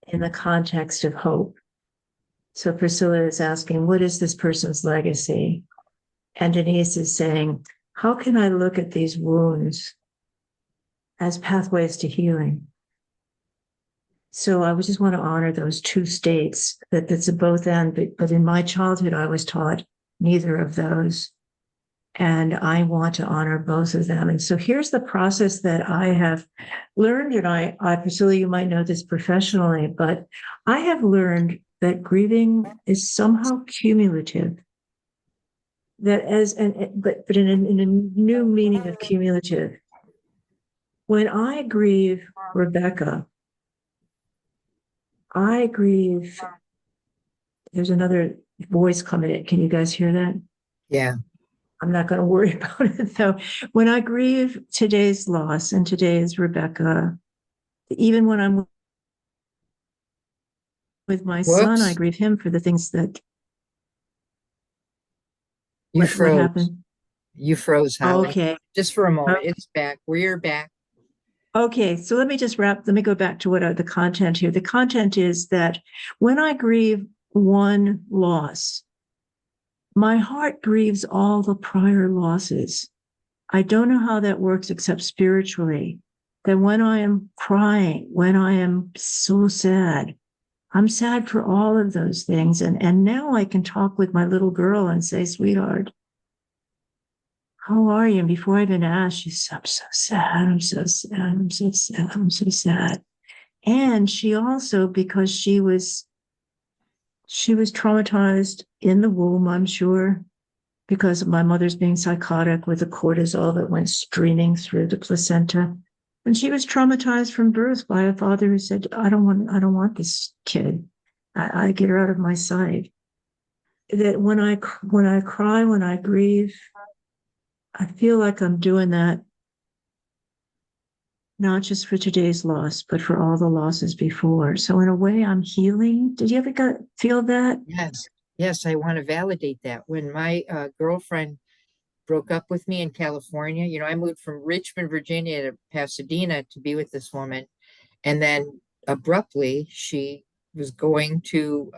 S2: in the context of hope. So Priscilla is asking, what is this person's legacy? And Denise is saying, how can I look at these wounds as pathways to healing? So I would just want to honor those two states, that's a both end, but in my childhood, I was taught neither of those. And I want to honor both of them. And so here's the process that I have learned. And I Priscilla, you might know this professionally, but I have learned that grieving is somehow cumulative. That but in a new meaning of cumulative. When I grieve Rebecca, I grieve. There's another voice coming in. Can you guys hear that?
S3: Yeah.
S2: I'm not going to worry about it though. When I grieve today's loss, and today is Rebecca, even when I'm with my son, I grieve him for the things that.
S3: You
S2: What
S3: froze.
S2: happened?
S3: You froze, Holly.
S2: Okay.
S3: Just for a moment. It's back. We're back.
S2: Okay, so let me go back to what the content here. The content is that when I grieve one loss, my heart grieves all the prior losses. I don't know how that works except spiritually. That when I am crying, when I am so sad, I'm sad for all of those things. And now I can talk with my little girl and say, sweetheart, how are you? And before I even ask, she's, I'm so sad. I'm so sad. I'm so sad. I'm so sad. And she also, because she was traumatized in the womb, I'm sure, because of my mother's being psychotic with the cortisol that went streaming through the placenta. And she was traumatized from birth by a father who said, I don't want this kid. I get her out of my sight. That when I cry, when I grieve, I feel like I'm doing that not just for today's loss, but for all the losses before. So in a way, I'm healing. Did you ever feel that?
S3: Yes, I want to validate that. When my girlfriend broke up with me in California, I moved from Richmond, Virginia to Pasadena to be with this woman. And then abruptly, she was going to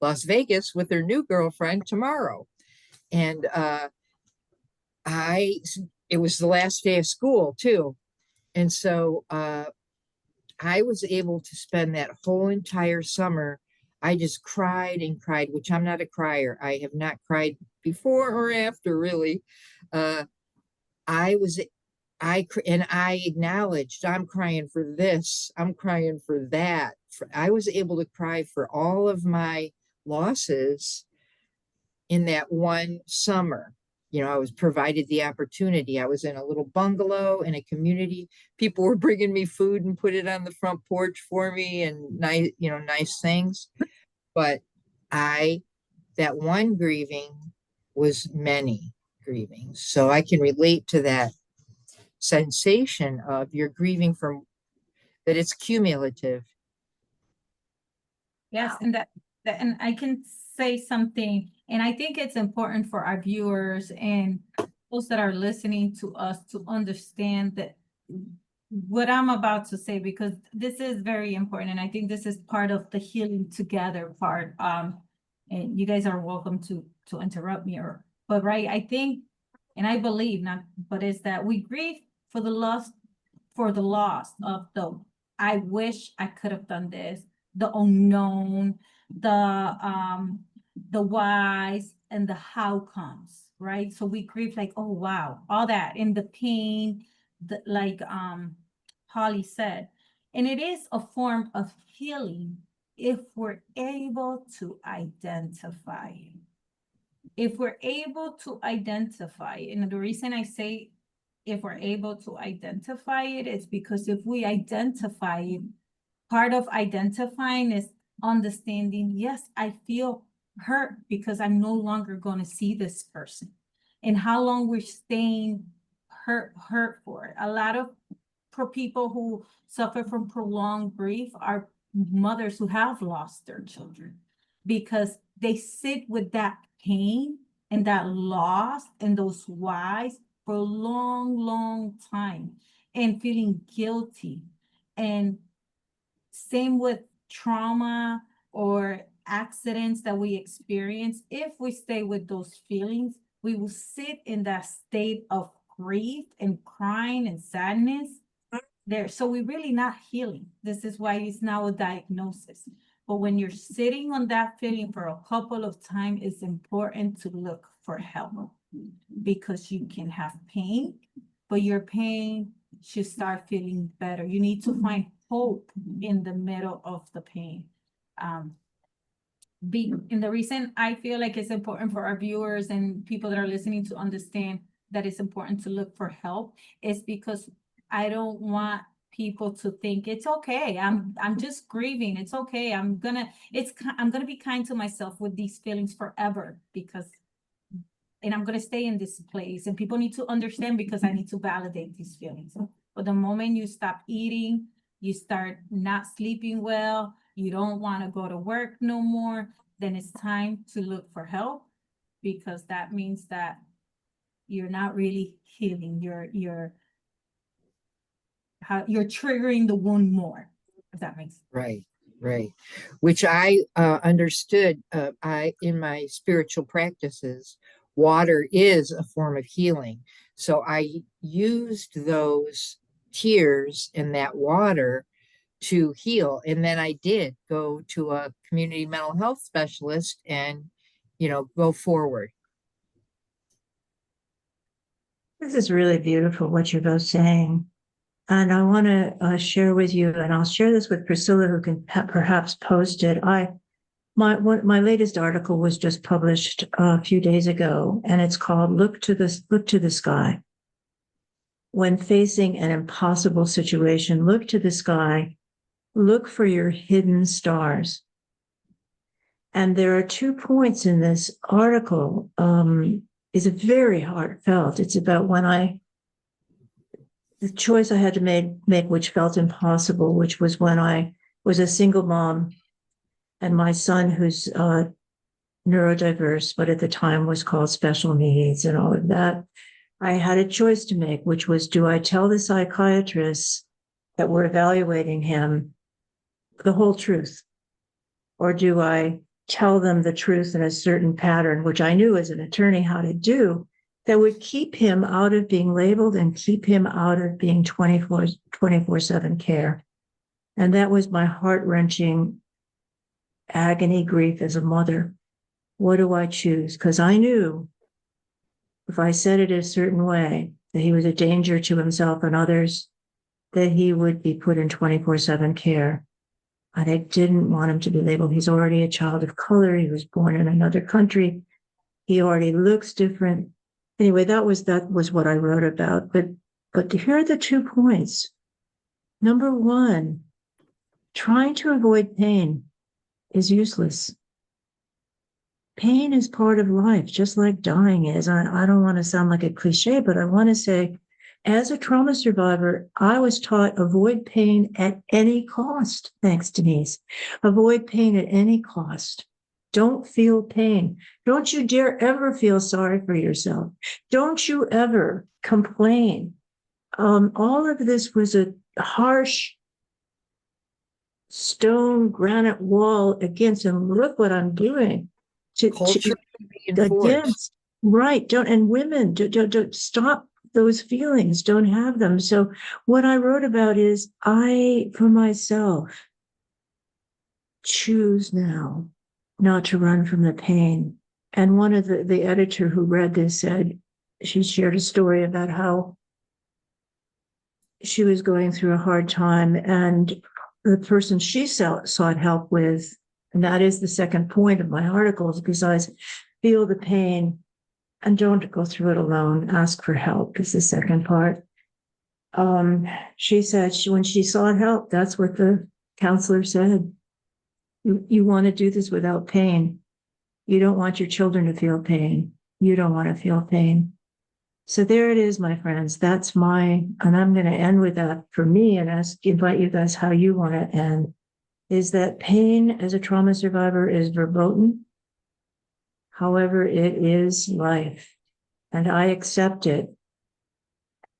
S3: Las Vegas with her new girlfriend tomorrow. And it was the last day of school too. And so I was able to spend that whole entire summer. I just cried and cried, which I'm not a crier. I have not cried before or after, really. I acknowledged I'm crying for this. I'm crying for that. I was able to cry for all of my losses in that one summer. I was provided the opportunity. I was in a little bungalow in a community. People were bringing me food and put it on the front porch for me and nice things. But that one grieving was many grievings. So I can relate to that sensation of you're grieving from that it's cumulative.
S1: Yes, and I can say something, and I think it's important for our viewers and those that are listening to us to understand that what I'm about to say, because this is very important, and I think this is part of the healing together part. And you guys are welcome to interrupt me, but right, I think, and I believe not, but is that we grieve for the loss of I wish I could have done this, the unknown, the whys and the how comes, right? So we grieve like, oh wow, all that in the pain, like Holly said. And it is a form of healing if we're able to identify it. If we're able to identify it, and the reason I say if we're able to identify it, it's because if we identify it, part of identifying is understanding, yes, I feel hurt because I'm no longer going to see this person. And how long we're staying hurt for. A lot of people who suffer from prolonged grief are mothers who have lost their children because they sit with that pain and that loss and those whys for a long time and feeling guilty. And same with trauma or accidents that we experience. If we stay with those feelings, we will sit in that state of grief and crying and sadness there. So we're really not healing. This is why it's now a diagnosis. But when you're sitting on that feeling for a couple of times, it's important to look for help because you can have pain, but your pain should start feeling better. You need to find hope in the middle of the pain. And the reason I feel like it's important for our viewers and people that are listening to understand that it's important to look for help is because I don't want people to think it's okay. I'm just grieving. It's okay. I'm gonna be kind to myself with these feelings forever and I'm gonna stay in this place. And people need to understand because I need to validate these feelings. But the moment you stop eating, you start not sleeping well, you don't want to go to work no more, then it's time to look for help because that means that you're not really healing. You're triggering the wound more, if that makes sense.
S3: Right. Which I understood in my spiritual practices, water is a form of healing. So I used those tears in that water to heal. And then I did go to a community mental health specialist and, go forward.
S2: This is really beautiful what you're both saying. And I want to share with you, and I'll share this with Priscilla, who can perhaps post it. My latest article was just published a few days ago, and it's called "Look to the Sky." When facing an impossible situation, look to the sky. Look for your hidden stars. And there are 2 points in this article. It's very heartfelt. It's about the choice I had to make, which felt impossible, which was when I was a single mom and my son, who's neurodiverse, but at the time was called special needs and all of that. I had a choice to make, which was, do I tell the psychiatrists that were evaluating him the whole truth? Or do I tell them the truth in a certain pattern, which I knew as an attorney how to do, that would keep him out of being labeled and keep him out of being 24/7 care? And that was my heart-wrenching agony grief as a mother. What do I choose? Because I knew if I said it a certain way, that he was a danger to himself and others, that he would be put in 24/7 care. And I didn't want him to be labeled. He's already a child of color. He was born in another country. He already looks different. anyway, that was what I wrote about. But here are the 2 points. Number 1, trying to avoid pain is useless. Pain is part of life, just like dying is. I don't want to sound like a cliche, but I want to say, as a trauma survivor, I was taught avoid pain at any cost. Thanks, Denise. Avoid pain at any cost. Don't feel pain. Don't you dare ever feel sorry for yourself. Don't you ever complain. All of this was a harsh stone granite wall against, and look what I'm doing.
S3: Culture
S2: Against, right? And women don't stop those feelings. Don't have them. So what I wrote about is for myself, choose now not to run from the pain. And one of the editor who read this said, she shared a story about how she was going through a hard time, and the person she sought help with, and that is the second point of my articles, besides feel the pain and don't go through it alone, ask for help is the second part. She said when she sought help, that's what the counselor said. You want to do this without pain. You don't want your children to feel pain. You don't want to feel pain. So there it is, my friends. And I'm going to end with that for me and invite you guys how you want to end, is that pain as a trauma survivor is verboten. However, it is life. And I accept it,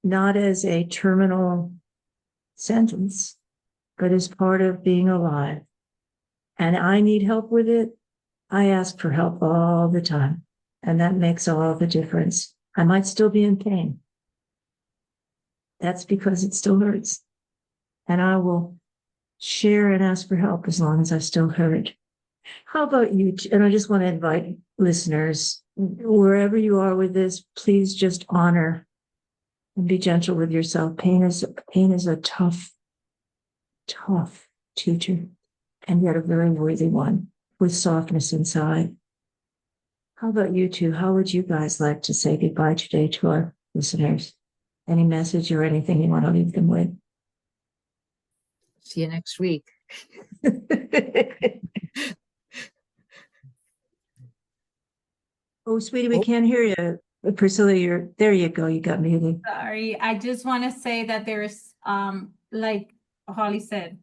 S2: not as a terminal sentence, but as part of being alive. And I need help with it. I ask for help all the time. And that makes all the difference. I might still be in pain. That's because it still hurts. And I will share and ask for help as long as I still hurt. How about you? And I just want to invite listeners, wherever you are with this, please just honor and be gentle with yourself. Pain is a tough teacher, and yet a very worthy one with softness inside. How about you two? How would you guys like to say goodbye today to our listeners? Any message or anything you want to leave them with?
S3: See you next week.
S2: Oh, sweetie, we can't hear you. Priscilla, there you go. You got muted.
S1: Sorry, I just want to say that there's, like Holly said,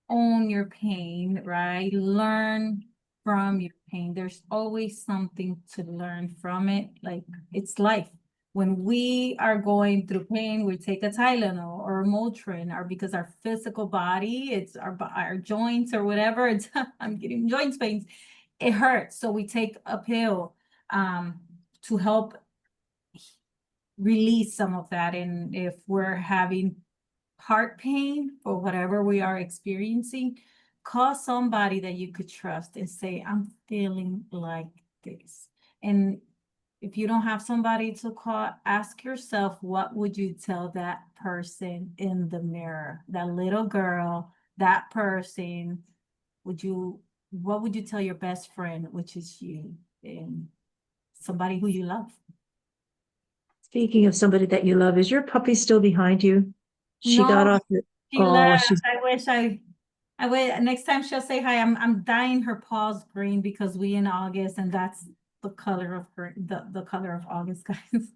S1: own your pain, right? Learn from your pain. There's always something to learn from it. Like, it's life. When we are going through pain, we take a Tylenol or a Motrin, or because our physical body, it's our joints or whatever. It's I'm getting joint pains. It hurts, so we take a pill to help release some of that. And if we're having heart pain or whatever we are experiencing, call somebody that you could trust and say, I'm feeling like this. And if you don't have somebody to call, ask yourself, what would you tell that person in the mirror? That little girl, that person, what would you tell your best friend, which is you, and somebody who you love?
S2: Speaking of somebody that you love, is your puppy still behind you? She got off the.
S1: She left. I wish next time she'll say hi. I'm dyeing her paws green because we in August, and that's the color of the color of August, guys.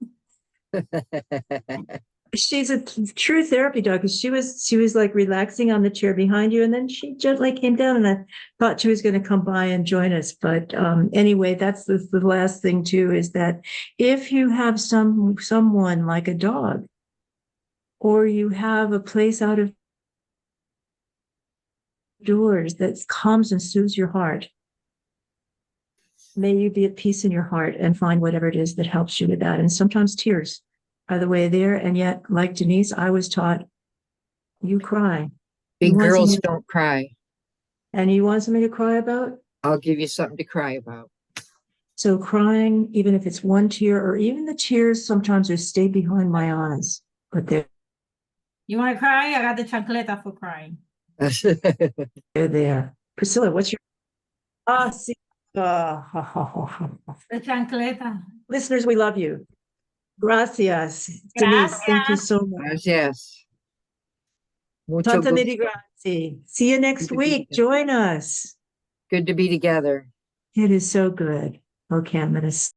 S2: She's a true therapy dog, because she was like relaxing on the chair behind you, and then she just like came down, and I thought she was going to come by and join us. But anyway, that's the last thing too, is that if you have someone like a dog, or you have a place out of doors that calms and soothes your heart, may you be at peace in your heart and find whatever it is that helps you with that. And sometimes tears are the way there. And yet, like Denise, I was taught, you cry.
S3: Big girls don't cry.
S2: And you want something to cry about?
S3: I'll give you something to cry about.
S2: So crying, even if it's one tear, or even the tears sometimes are stay behind my eyes, but they're.
S1: You want to cry? I got the chancleta for crying.
S2: They're there. Priscilla, what's your. See.
S1: The chancleta.
S2: Listeners, we love you. Gracias. Denise, thank you so much.
S3: Gracias. Mucho
S2: Tanta
S3: gusto.
S2: many grazie. See you next
S3: Good to be
S2: week.
S3: here.
S2: Join us.
S3: Good to be together.
S2: It is so good. Okay, I'm going to